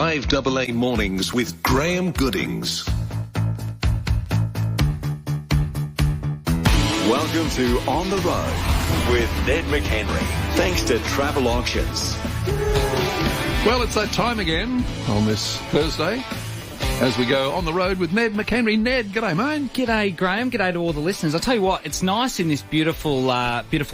5AA Mornings with Graham Goodings. Welcome to On the Road with Ned McHenry. Thanks to Travel Auctions. Well, it's that time again on this Thursday as we go on the road with Ned McHenry. Ned, g'day, mate. G'day, Graham. G'day to all the listeners. I'll tell you what, it's nice in this beautiful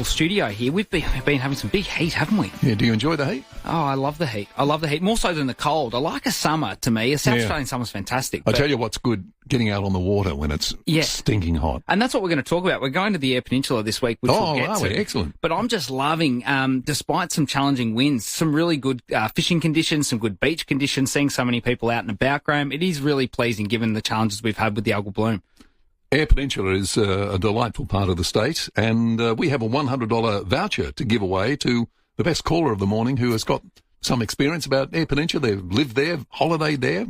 studio here. We've been having some big heat, haven't we? Yeah, do you enjoy the heat? Oh, I love the heat. I love the heat, more so than the cold. I like a summer, to me. A South Australian summer's fantastic. I tell you what's good, getting out on the water when it's stinking hot. And that's what we're going to talk about. We're going to the Eyre Peninsula this week, which we'll get to. Excellent. But I'm just loving, despite some challenging winds, some really good fishing conditions, some good beach conditions, seeing so many people out and about, Graham. It is really pleasing given the challenges we've had with the algal bloom. Eyre Peninsula is a delightful part of the state, and we have a $100 voucher to give away to the best caller of the morning who has got some experience about Eyre Peninsula. They've lived there, holidayed there,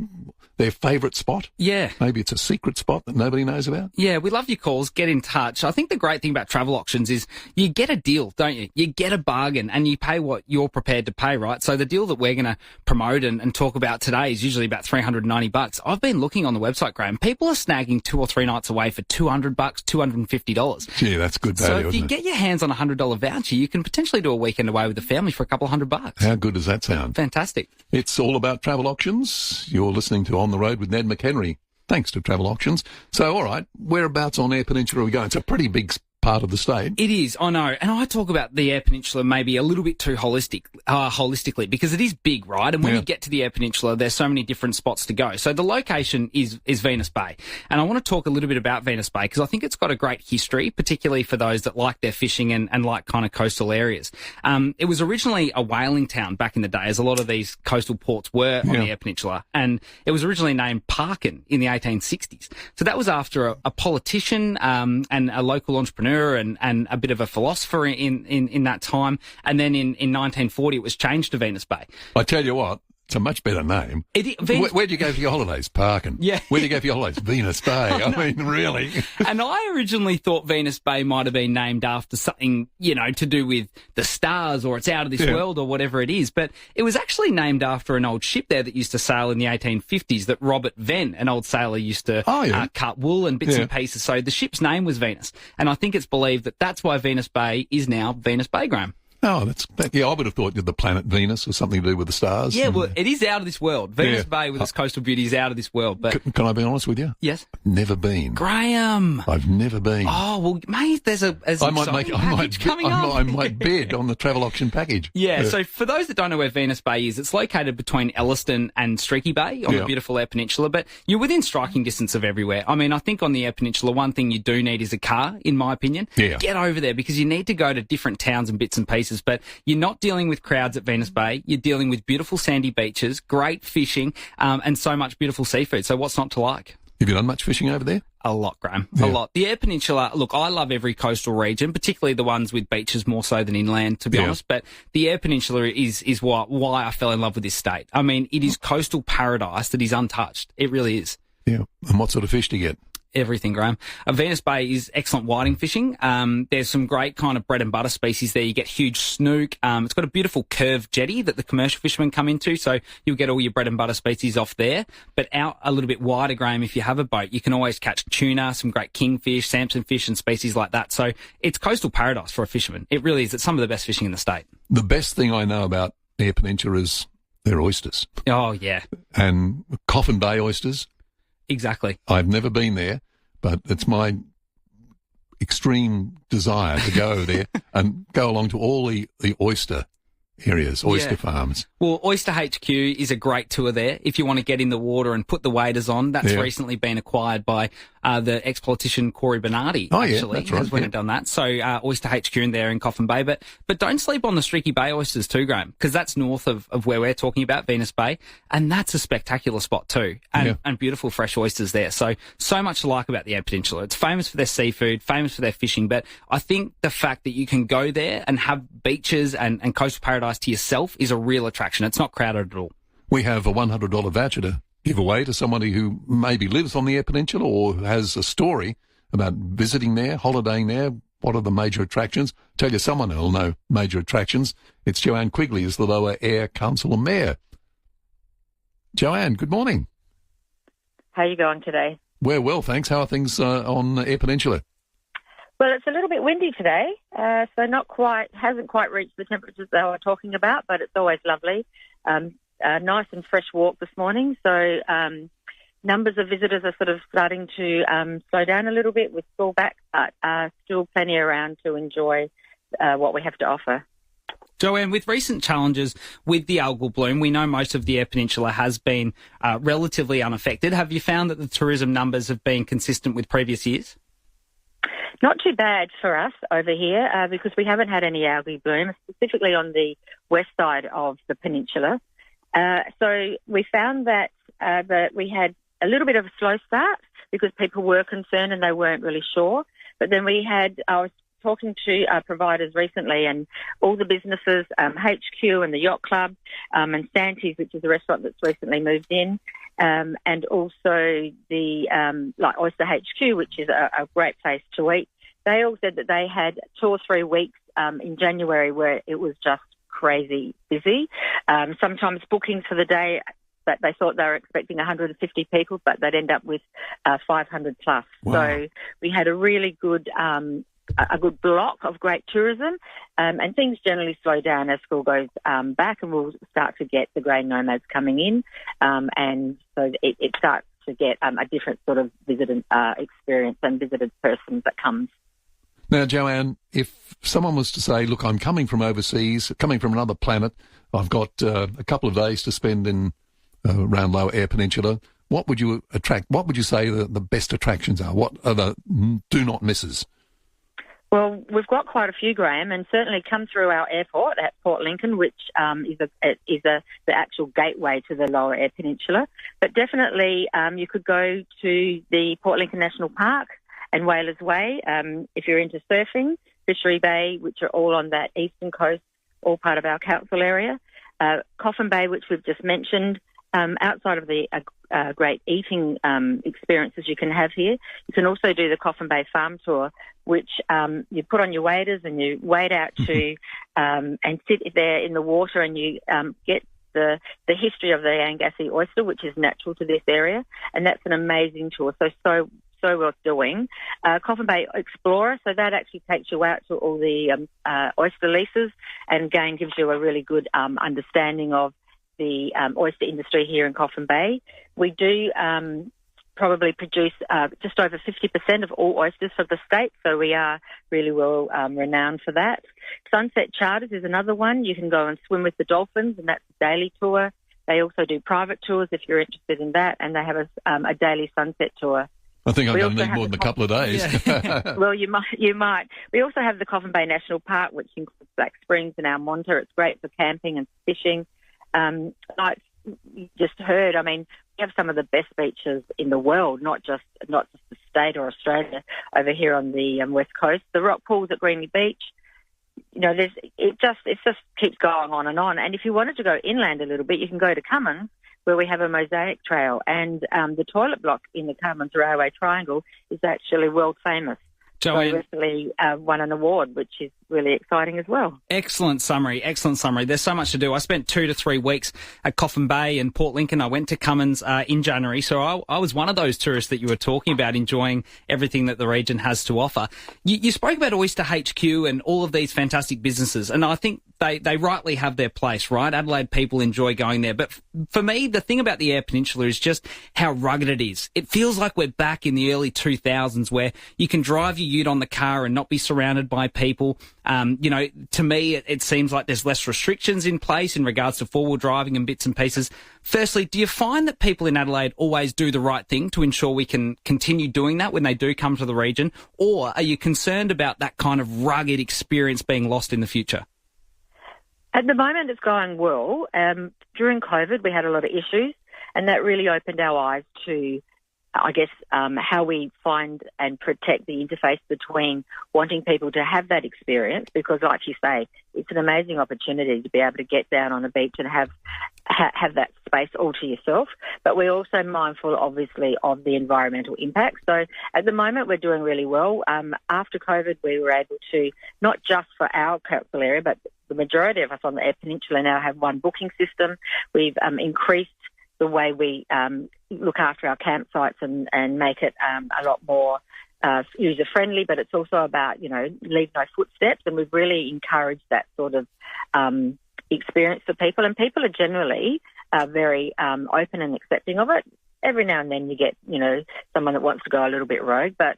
their favourite spot. Yeah. Maybe it's a secret spot that nobody knows about. Yeah, we love your calls. Get in touch. I think the great thing about Travel Auctions is you get a deal, don't you? You get a bargain and you pay what you're prepared to pay, right? So the deal that we're going to promote and talk about today is usually about $390. I've been looking on the website, Graham. People are snagging 2 or 3 nights away for $200, $250. Yeah, that's good value, So if you get your hands on a $100 voucher, you can potentially do a weekend away with the family for a couple of $100. How good does that sound? Fantastic. It's all about Travel Auctions. You're listening to On the Road with Ned McHenry. Thanks to Travel Auctions. So, all right, whereabouts on Eyre Peninsula are we going? It's a pretty big part of the state. It is, I know. And I talk about the Eyre Peninsula maybe a little bit too holistically because it is big, right? And when you get to the Eyre Peninsula, there's so many different spots to go. So the location is Venus Bay. And I want to talk a little bit about Venus Bay because I think it's got a great history, particularly for those that like their fishing and like kind of coastal areas. It was originally a whaling town back in the day, as a lot of these coastal ports were on the Eyre Peninsula. And it was originally named Parkin in the 1860s. So that was after a politician and a local entrepreneur and a bit of a philosopher in that time. And then in 1940, it was changed to Venus Bay. I tell you what, it's a much better name. Where'd you go for your holidays? Parkin. Yeah. Where'd you go for your holidays? Venus Bay. I mean, really. And I originally thought Venus Bay might have been named after something, to do with the stars or it's out of this world or whatever it is. But it was actually named after an old ship there that used to sail in the 1850s that Robert Venn, an old sailor, used to cut wool and bits and pieces. So the ship's name was Venus. And I think it's believed that that's why Venus Bay is now Venus Bay, Graham. Oh, I would have thought the planet Venus was something to do with the stars. Yeah, well, it is out of this world. Venus Bay with its coastal beauty is out of this world. But Can I be honest with you? Yes. Never been. Graham. I've never been. Oh, well, mate, I might bid on the Travel Auction package. Yeah, so for those that don't know where Venus Bay is, it's located between Elliston and Streaky Bay on the beautiful Eyre Peninsula, but you're within striking distance of everywhere. I mean, I think on the Eyre Peninsula, one thing you do need is a car, in my opinion. Yeah. Get over there because you need to go to different towns and bits and pieces, but you're not dealing with crowds at Venus Bay. You're dealing with beautiful sandy beaches, great fishing, and so much beautiful seafood. So what's not to like? Have you done much fishing over there? A lot, Graham. A lot. The Eyre Peninsula, look, I love every coastal region, particularly the ones with beaches more so than inland, to be honest. But the Eyre Peninsula is why I fell in love with this state. I mean, it is coastal paradise that is untouched. It really is. Yeah. And what sort of fish do you get? Everything, Graham. Venus Bay is excellent whiting fishing. There's some great kind of bread and butter species there. You get huge snook. It's got a beautiful curved jetty that the commercial fishermen come into, so you'll get all your bread and butter species off there. But out a little bit wider, Graham, if you have a boat, you can always catch tuna, some great kingfish, Samson fish and species like that. So it's coastal paradise for a fisherman. It really is. It's some of the best fishing in the state. The best thing I know about Eyre Peninsula is their oysters. Oh, yeah. And Coffin Bay oysters. Exactly. I've never been there, but it's my extreme desire to go there and go along to all the oyster areas, oyster farms. Well, Oyster HQ is a great tour there if you want to get in the water and put the waders on. That's recently been acquired by the ex-politician Corey Bernardi, actually, that's right, has went and done that. So Oyster HQ in there in Coffin Bay. But don't sleep on the Streaky Bay oysters too, Graham, because that's north of where we're talking about, Venus Bay, and that's a spectacular spot too, and beautiful fresh oysters there. So much to like about the Eyre Peninsula. It's famous for their seafood, famous for their fishing, but I think the fact that you can go there and have beaches and coastal paradise to yourself is a real attraction. It's not crowded at all. We have a $100 voucher to give away to somebody who maybe lives on the Eyre Peninsula or has a story about visiting there, holidaying there. What are the major attractions? Tell you someone who'll know major attractions. It's Joanne Quigley, is the Lower Eyre Council Mayor. Joanne, good morning. How are you going today? We're well, thanks. How are things on Eyre Peninsula? Well, it's a little bit windy today, so hasn't quite reached the temperatures they were talking about, but it's always lovely. A nice and fresh walk this morning, so numbers of visitors are sort of starting to slow down a little bit with school back, but still plenty around to enjoy what we have to offer. Joanne, with recent challenges with the algal bloom, we know most of the Eyre Peninsula has been relatively unaffected. Have you found that the tourism numbers have been consistent with previous years? Not too bad for us over here because we haven't had any algae bloom, specifically on the west side of the peninsula. So we found that we had a little bit of a slow start because people were concerned and they weren't really sure. But then I was talking to providers recently, and all the businesses, HQ and the Yacht Club, and Santi's, which is a restaurant that's recently moved in, and also the like Oyster HQ, which is a great place to eat. They all said that they had 2 or 3 weeks in January where it was just crazy busy. Sometimes bookings for the day, but they thought they were expecting 150 people, but they'd end up with 500 plus. Wow. So we had a really good a good block of great tourism, and things generally slow down as school goes back, and we'll start to get the grey nomads coming in, and so it starts to get a different sort of visitor experience and visited person that comes. Now, Joanne, if someone was to say, look, I'm coming from overseas, coming from another planet, I've got a couple of days to spend in around Lower Eyre Peninsula, what would you say the best attractions are? What are the do not misses? Well, we've got quite a few, Graham, and certainly come through our airport at Port Lincoln, which is the actual gateway to the Lower Eyre Peninsula. But definitely you could go to the Port Lincoln National Park and Whalers Way if you're into surfing, Fishery Bay, which are all on that eastern coast, all part of our council area. Coffin Bay, which we've just mentioned. Outside of the great eating experiences you can have here, you can also do the Coffin Bay Farm Tour, which you put on your waders and you wade out to and sit there in the water, and you get the history of the Angassi oyster, which is natural to this area, and that's an amazing tour. So worth doing. Coffin Bay Explorer, so that actually takes you out to all the oyster leases, and again gives you a really good understanding of the oyster industry here in Coffin Bay. We do probably produce just over 50% of all oysters for the state, so we are really well renowned for that. Sunset Charters is another one. You can go and swim with the dolphins, and that's a daily tour. They also do private tours if you're interested in that, and they have a daily sunset tour. I think I'm going to need more than a couple of days. Yeah. Well, you might. We also have the Coffin Bay National Park, which includes Black Springs and Almonte. It's great for camping and fishing. Like you just heard, I mean, we have some of the best beaches in the world, not just the state or Australia over here on the west coast. The rock pools at Greenly Beach, you know, it just keeps going on. And if you wanted to go inland a little bit, you can go to Cummins, where we have a mosaic trail, and the toilet block in the Cummins Railway Triangle is actually world famous. Joanne, so recently won an award, which is really exciting as well. Excellent summary. There's so much to do. I spent 2 to 3 weeks at Coffin Bay and Port Lincoln. I went to Cummins in January, so I was one of those tourists that you were talking about, enjoying everything that the region has to offer. You spoke about Oyster HQ and all of these fantastic businesses, and I think they rightly have their place, right? Adelaide people enjoy going there. But for me, the thing about the Eyre Peninsula is just how rugged it is. It feels like we're back in the early 2000s where you can drive your ute on the car and not be surrounded by people. You know, to me, it seems like there's less restrictions in place in regards to four-wheel driving and bits and pieces. Firstly, do you find that people in Adelaide always do the right thing to ensure we can continue doing that when they do come to the region? Or are you concerned about that kind of rugged experience being lost in the future? At the moment, it's going well. During COVID, we had a lot of issues, and that really opened our eyes to, I guess, how we find and protect the interface between wanting people to have that experience, because, like you say, it's an amazing opportunity to be able to get down on a beach and have that space all to yourself. But we're also mindful, obviously, of the environmental impact. So at the moment, we're doing really well. After COVID, we were able to, not just for our council area, but the majority of us on the Eyre Peninsula now have one booking system. We've increased the way we look after our campsites and make it a lot more user-friendly, but it's also about, leave no footsteps, and we've really encouraged that sort of experience for people, and people are generally very open and accepting of it. Every now and then you get, someone that wants to go a little bit rogue, but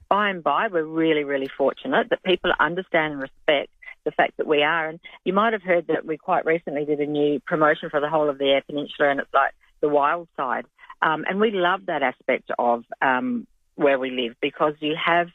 by and by we're really, really fortunate that people understand and respect the fact that we are. And you might have heard that we quite recently did a new promotion for the whole of the Eyre Peninsula, and it's like the wild side. And we love that aspect of where we live, because you have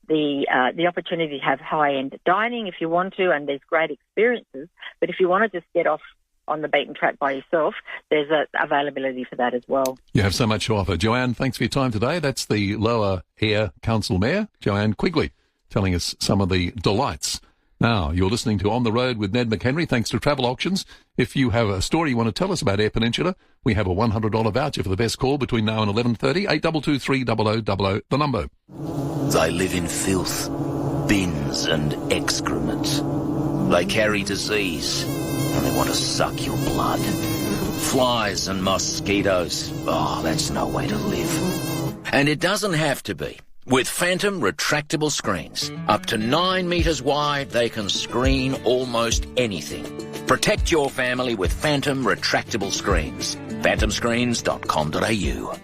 the opportunity to have high-end dining if you want to, and there's great experiences. But if you want to just get off on the beaten track by yourself, there's availability for that as well. You have so much to offer. Joanne, thanks for your time today. That's the Lower Eyre Council Mayor, Joanne Quigley, telling us some of the delights. Now, you're listening to On the Road with Ned McHenry, thanks to Travel Auctions. If you have a story you want to tell us about Eyre Peninsula, we have a $100 voucher for the best call between now and 11:30, 8223 0000, the number. They live in filth, bins and excrement. They carry disease, and they want to suck your blood. Flies and mosquitoes. Oh, that's no way to live. And it doesn't have to be. With Phantom retractable screens, up to 9 metres wide, they can screen almost anything. Protect your family with Phantom retractable screens. phantomscreens.com.au.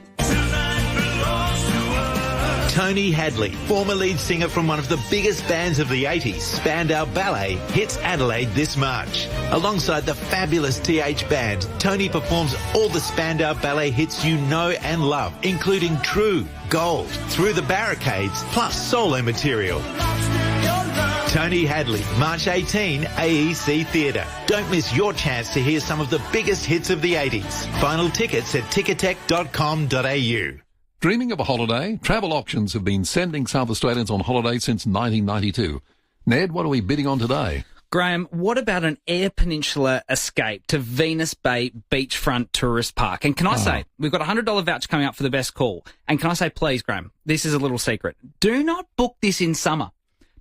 Tony Hadley, former lead singer from one of the biggest bands of the 80s, Spandau Ballet, hits Adelaide this March. Alongside the fabulous TH Band, Tony performs all the Spandau Ballet hits you know and love, including True, Gold, Through the Barricades, plus solo material. Tony Hadley, March 18, AEC Theatre. Don't miss your chance to hear some of the biggest hits of the 80s. Final tickets at ticketek.com.au. Dreaming of a holiday? Travel Auctions have been sending South Australians on holiday since 1992. Ned, what are we bidding on today? Graham, what about an Eyre Peninsula escape to Venus Bay Beachfront Tourist Park? And can I say, we've got a $100 voucher coming up for the best call. And can I say, please, Graham, this is a little secret. Do not book this in summer.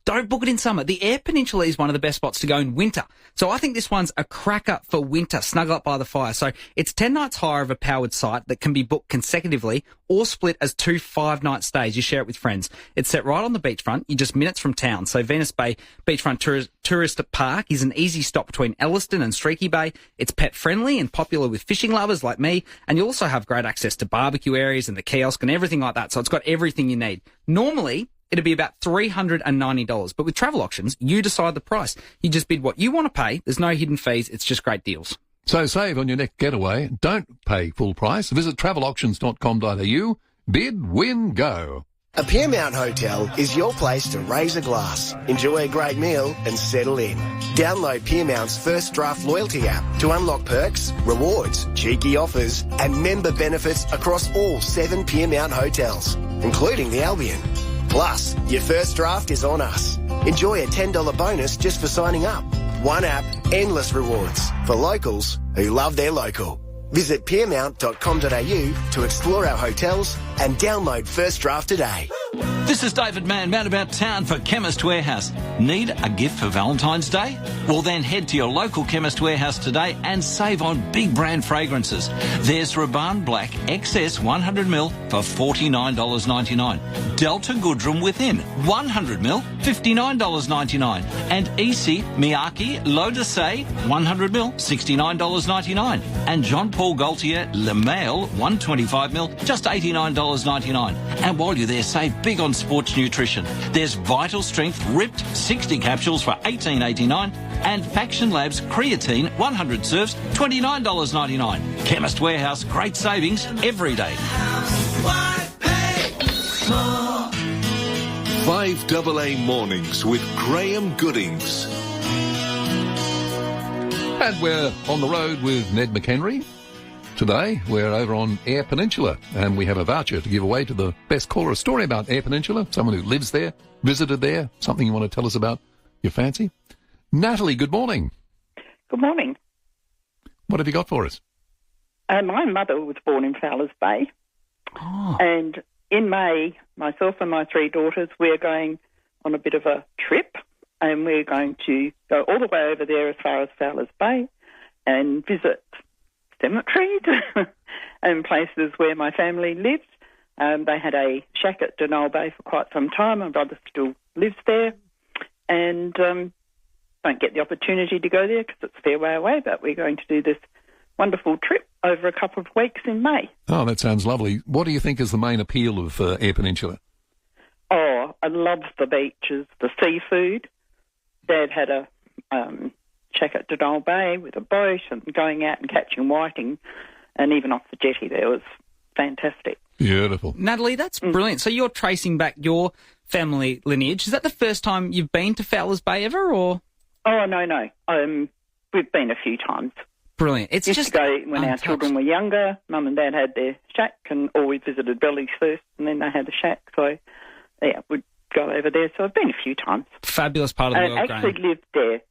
Don't book it in summer. The Eyre Peninsula is one of the best spots to go in winter. So I think this one's a cracker for winter, snuggle up by the fire. So it's 10 nights hire of a powered site that can be booked consecutively or split as 2 5-night stays. You share it with friends. It's set right on the beachfront. You're just minutes from town. So Venus Bay Beachfront Tourist Park is an easy stop between Elliston and Streaky Bay. It's pet friendly and popular with fishing lovers like me. And you also have great access to barbecue areas and the kiosk and everything like that. So it's got everything you need. Normally, it'd be about $390. But with Travel Auctions, you decide the price. You just bid what you want to pay. There's no hidden fees. It's just great deals. So save on your next getaway. Don't pay full price. Visit travelauctions.com.au. Bid, win, go. A Piermount Hotel is your place to raise a glass, enjoy a great meal and settle in. Download Piermount's First Draft loyalty app to unlock perks, rewards, cheeky offers and member benefits across all 7 Piermount hotels, including the Albion. Plus, your first draft is on us. Enjoy a $10 bonus just for signing up. One app, endless rewards for locals who love their local. Visit piermount.com.au to explore our hotels and download First Draft today. This is David Mann, about town for Chemist Warehouse. Need a gift for Valentine's Day? Well, then head to your local Chemist Warehouse today and save on big brand fragrances. There's Rabanne Black XS 100ml for $49.99. Delta Goodrum Within 100ml, $59.99. And EC Miyake L'Odyssey 100ml, $69.99. And John Paul Gaultier Le Mail 125ml, just $89.99. And while you're there, save big on sports nutrition. There's Vital Strength Ripped 60 capsules for $18.89 and Faction Labs Creatine 100 serves $29.99. Chemist Warehouse, great savings every day. 5AA Mornings with Graham Goodings. And we're on the road with Ned McHenry. Today, we're over on Eyre Peninsula, and we have a voucher to give away to the best caller. A story about Eyre Peninsula, someone who lives there, visited there, something you want to tell us about your fancy. Natalie, good morning. Good morning. What have you got for us? My mother was born in Fowlers Bay. Oh. And in May, myself and my 3 daughters, we're going on a bit of a trip, and we're going to go all the way over there as far as Fowlers Bay and visit cemeteries and places where my family lives. They had a shack at Denal Bay for quite some time. My brother still lives there, and don't get the opportunity to go there because it's a fair way away, but we're going to do this wonderful trip over a couple of weeks in May. Oh, that sounds lovely. What do you think is the main appeal of Eyre Peninsula? Oh, I love the beaches, the seafood. Dad had a shack at Denal Bay with a boat and going out and catching whiting, and even off the jetty there was fantastic. Beautiful. Natalie, that's brilliant. So you're tracing back your family lineage. Is that the first time you've been to Fowler's Bay ever, or...? Oh, no. We've been a few times. Brilliant. It's Used just to go when our children were younger. Mum and Dad had their shack, and we visited Billy's first, and then they had the shack. So, yeah, we'd go over there. So I've been a few times. Fabulous part of the world, I actually lived there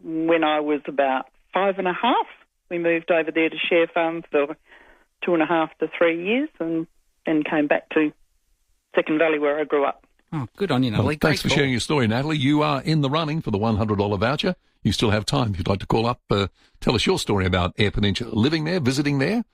when I was about 5.5. We moved over there to Share Farm for 2.5 to 3 years, and then came back to Second Valley where I grew up. Oh, good on you, Natalie. Well, thanks for sharing your story, Natalie. You are in the running for the $100 voucher. You still have time. If you'd like to call up, tell us your story about Eyre Peninsula, living there, visiting there,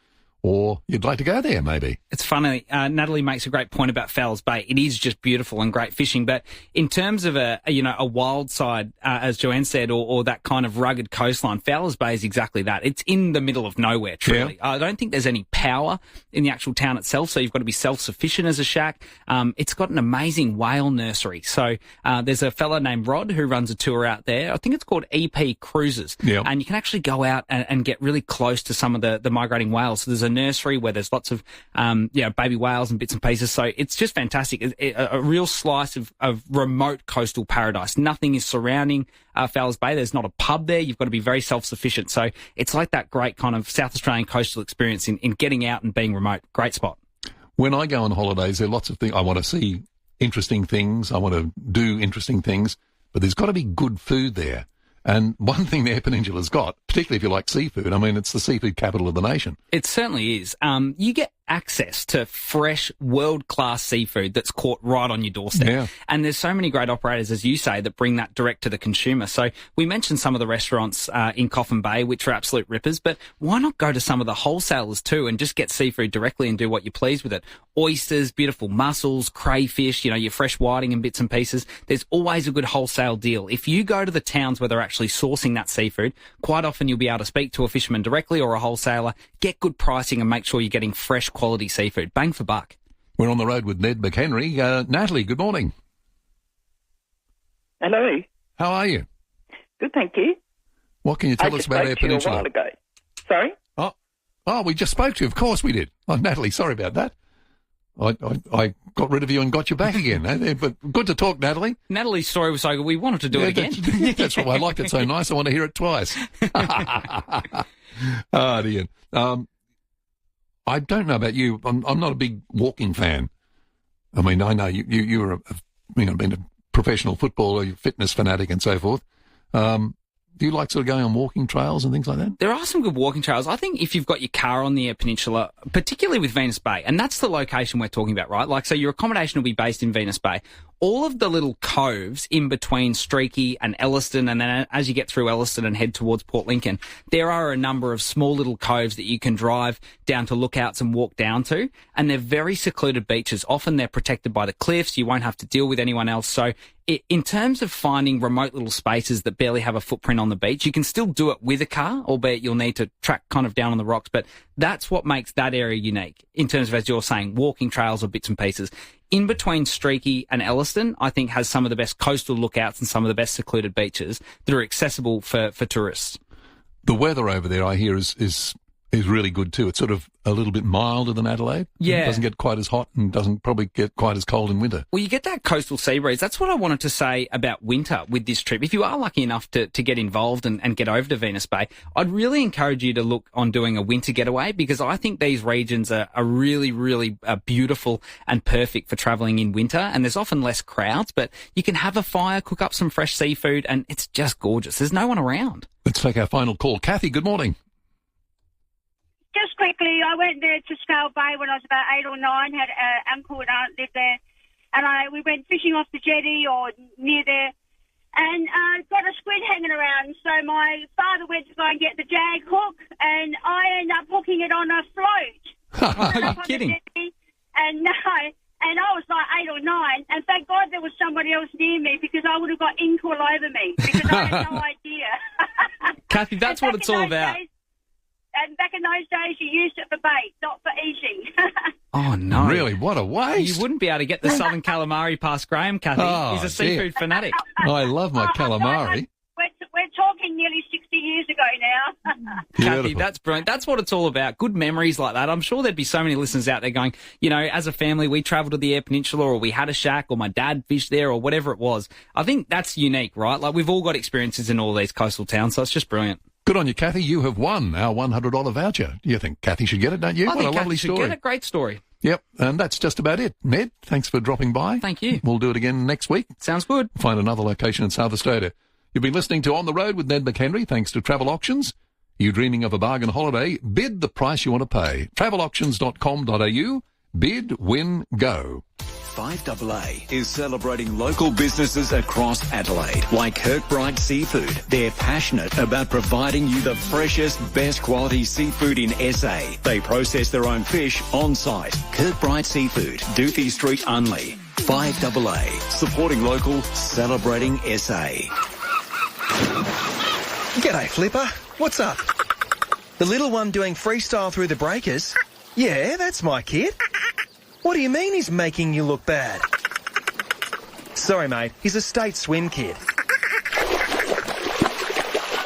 or you'd like to go there, maybe. It's funny. Natalie makes a great point about Fowler's Bay. It is just beautiful and great fishing, but in terms of a wild side, as Joanne said, or that kind of rugged coastline, Fowler's Bay is exactly that. It's in the middle of nowhere, truly. Yeah. I don't think there's any power in the actual town itself, so you've got to be self-sufficient as a shack. It's got an amazing whale nursery. So there's a fella named Rod who runs a tour out there. I think it's called EP Cruises. Yeah. And you can actually go out and get really close to some of the migrating whales. So there's a nursery where there's lots of baby whales and bits and pieces. So it's just fantastic. A real slice of remote coastal paradise. Nothing is surrounding Fowler's Bay. There's not a pub there. You've got to be very self-sufficient. So it's like that great kind of South Australian coastal experience in getting out and being remote. Great spot. When I go on holidays, there are lots of things. I want to see interesting things. I want to do interesting things. But there's got to be good food there. And one thing the Eyre Peninsula's got, particularly if you like seafood, I mean, it's the seafood capital of the nation. It certainly is. You get access to fresh, world-class seafood that's caught right on your doorstep. Yeah. And there's so many great operators, as you say, that bring that direct to the consumer. So we mentioned some of the restaurants in Coffin Bay, which are absolute rippers, but why not go to some of the wholesalers too and just get seafood directly and do what you please with it? Oysters, beautiful mussels, crayfish, your fresh whiting and bits and pieces. There's always a good wholesale deal. If you go to the towns where they're actually sourcing that seafood, quite often you'll be able to speak to a fisherman directly or a wholesaler, get good pricing and make sure you're getting fresh quality seafood. Bang for buck. We're on the road with Ned McHenry. Natalie, good morning. Hello. How are you? Good, thank you. What can you tell us about Eyre Peninsula? A while ago. Sorry? Oh, we just spoke to you. Of course we did. Oh, Natalie, sorry about that. I got rid of you and got you back again. But good to talk, Natalie. Natalie's story was so good, we wanted to do it again. That's why I liked it so nice. I want to hear it twice. Oh, dear. I don't know about you. I'm not a big walking fan. I mean, I know you were been a professional footballer, you're a fitness fanatic and so forth. Do you like sort of going on walking trails and things like that? There are some good walking trails. I think if you've got your car on the Eyre Peninsula, particularly with Venus Bay, and that's the location we're talking about, right? Like, so your accommodation will be based in Venus Bay. All of the little coves in between Streaky and Elliston, and then as you get through Elliston and head towards Port Lincoln, there are a number of small little coves that you can drive down to lookouts and walk down to, and they're very secluded beaches. Often they're protected by the cliffs. You won't have to deal with anyone else. So in terms of finding remote little spaces that barely have a footprint on the beach, you can still do it with a car, albeit you'll need to track kind of down on the rocks. But that's what makes that area unique in terms of, as you're saying, walking trails or bits and pieces. In between Streaky and Elliston, I think has some of the best coastal lookouts and some of the best secluded beaches that are accessible for tourists. The weather over there, I hear, is really good too. It's sort of a little bit milder than Adelaide. Yeah. It doesn't get quite as hot and doesn't probably get quite as cold in winter. Well, you get that coastal sea breeze. That's what I wanted to say about winter with this trip. If you are lucky enough to get involved and get over to Venus Bay, I'd really encourage you to look on doing a winter getaway, because I think these regions are really, really beautiful and perfect for travelling in winter. And there's often less crowds, but you can have a fire, cook up some fresh seafood, and it's just gorgeous. There's no one around. Let's take our final call. Kathy, good morning. Just quickly, I went there to Scale Bay when I was about 8 or 9, had an uncle and aunt lived there, and we went fishing off the jetty or near there, and got a squid hanging around. So my father went to go and get the jag hook, and I ended up hooking it on a float. Are you kidding? And no, and I was like 8 or 9, and thank God there was somebody else near me because I would have got ink all over me because I had no idea. Kathy, that's what it's all about. And back in those days, you used it for bait, not for eating. Oh, no. Really? What a waste. You wouldn't be able to get the southern calamari past Graham, Kathy. Oh, He's a seafood fanatic. I love my calamari. We're talking nearly 60 years ago now. Kathy, Beautiful. that's brilliant. That's what it's all about. Good memories like that. I'm sure there'd be so many listeners out there going, you know, as a family, we travelled to the Eyre Peninsula, or we had a shack, or my dad fished there, or whatever it was. I think that's unique, right? Like, we've all got experiences in all these coastal towns, so it's just brilliant. Good on you, Kathy. You have won our $100 voucher. You think Kathy should get it, don't you? I What a think lovely Kathy should story. get it. Great story. Yep, and that's just about it. Ned, thanks for dropping by. Thank you. We'll do it again next week. Sounds good. Find another location in South Australia. You've been listening to On the Road with Ned McHenry, thanks to Travel Auctions. You dreaming of a bargain holiday? Bid the price you want to pay. Travelauctions.com.au. Bid, win, go. 5AA is celebrating local businesses across Adelaide, like Kirkbride Seafood. They're passionate about providing you the freshest, best quality seafood in SA. They process their own fish on site. Kirkbride Seafood, Doothie Street, Unley. 5AA, supporting local, celebrating SA. G'day, Flipper. What's up? The little one doing freestyle through the breakers? Yeah, that's my kid. What do you mean he's making you look bad? Sorry, mate. He's a state swim kid.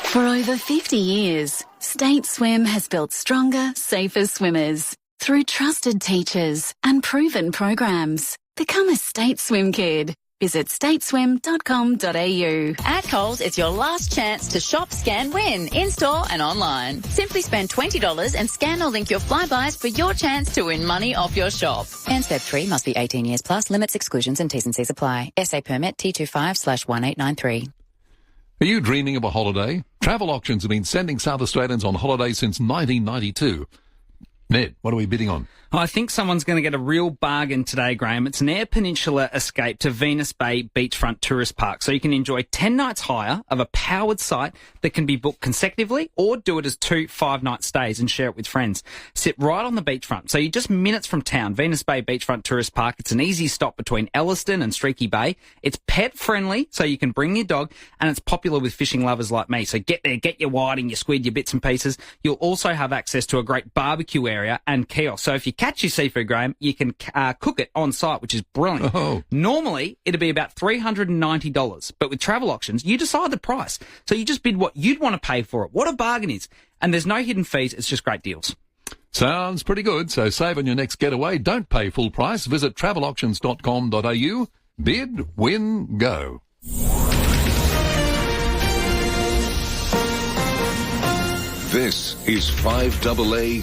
For over 50 years, State Swim has built stronger, safer swimmers through trusted teachers and proven programs. Become a State Swim kid. Visit stateswim.com.au. At Coles, it's your last chance to shop, scan, win, in-store and online. Simply spend $20 and scan or link your Flybuys for your chance to win money off your shop. Ends Feb 3, must be 18 years plus, limits, exclusions and T's and C's apply. SA permit T25/1893. Are you dreaming of a holiday? Travel Auctions have been sending South Australians on holiday since 1992. Ned, what are we bidding on? I think someone's going to get a real bargain today, Graham. It's an Eyre Peninsula escape to Venus Bay Beachfront Tourist Park. So you can enjoy 10 nights hire of a powered site that can be booked consecutively, or do it as 2 5-night stays and share it with friends. Sit right on the beachfront. So you're just minutes from town. Venus Bay Beachfront Tourist Park. It's an easy stop between Elliston and Streaky Bay. It's pet friendly, so you can bring your dog, and it's popular with fishing lovers like me. So get there, get your whiting, your squid, your bits and pieces. You'll also have access to a great barbecue area and kiosk. So if you catch your seafood, Graham, you can cook it on site, which is brilliant. Oh. Normally, it'd be about $390, but with Travel Auctions, you decide the price. So you just bid what you'd want to pay for it. What a bargain is. And there's no hidden fees. It's just great deals. Sounds pretty good. So save on your next getaway. Don't pay full price. Visit travelauctions.com.au. Bid, win, go. This is 5AA